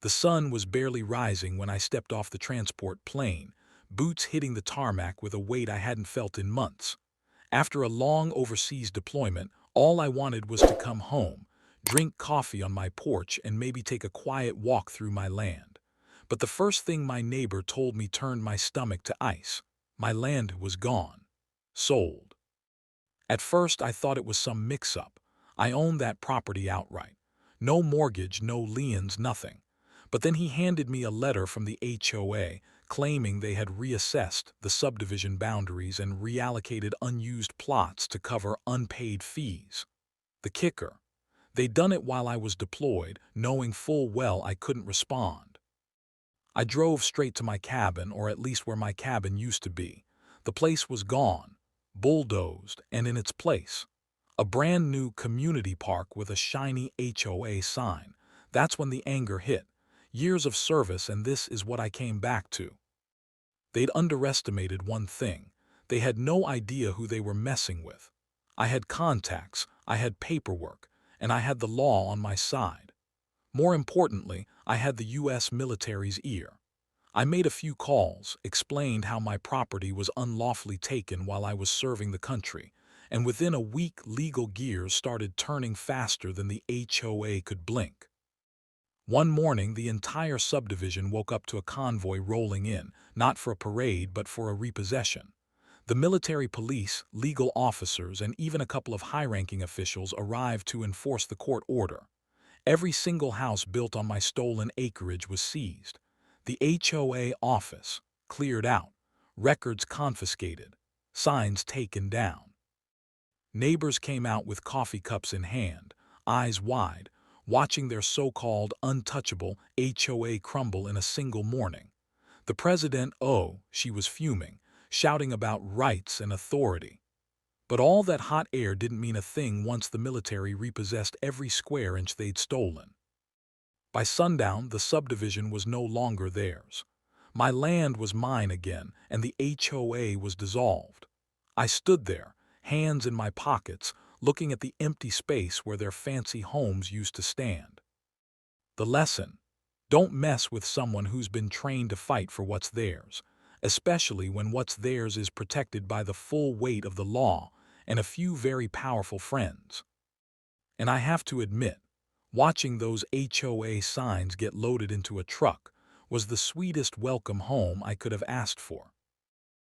The sun was barely rising when I stepped off the transport plane, boots hitting the tarmac with a weight I hadn't felt in months. After a long overseas deployment, all I wanted was to come home, drink coffee on my porch, and maybe take a quiet walk through my land. But the first thing my neighbor told me turned my stomach to ice. My land was gone. Sold. At first, I thought it was some mix-up. I owned that property outright. No mortgage, no liens, nothing. But then he handed me a letter from the HOA claiming they had reassessed the subdivision boundaries and reallocated unused plots to cover unpaid fees. The kicker: they'd done it while I was deployed, knowing full well I couldn't respond. I drove straight to my cabin, or at least where my cabin used to be. The place was gone, bulldozed, and in its place a brand new community park with a shiny HOA sign. That's when the anger hit. Years of service, and this is what I came back to. They'd underestimated one thing. They had no idea who they were messing with. I had contacts, I had paperwork, and I had the law on my side. More importantly, I had the U.S. military's ear. I made a few calls, explained how my property was unlawfully taken while I was serving the country, and within a week legal gears started turning faster than the HOA could blink. One morning, the entire subdivision woke up to a convoy rolling in, not for a parade but for a repossession. The military police, legal officers, and even a couple of high-ranking officials arrived to enforce the court order. Every single house built on my stolen acreage was seized. The HOA office cleared out, records confiscated, signs taken down. Neighbors came out with coffee cups in hand, eyes wide, watching their so-called untouchable HOA crumble in a single morning. The president, oh, she was fuming, shouting about rights and authority. But all that hot air didn't mean a thing once the military repossessed every square inch they'd stolen. By sundown, the subdivision was no longer theirs. My land was mine again, and the HOA was dissolved. I stood there, hands in my pockets, looking at the empty space where their fancy homes used to stand. The lesson: don't mess with someone who's been trained to fight for what's theirs, especially when what's theirs is protected by the full weight of the law and a few very powerful friends. And I have to admit, watching those HOA signs get loaded into a truck was the sweetest welcome home I could have asked for.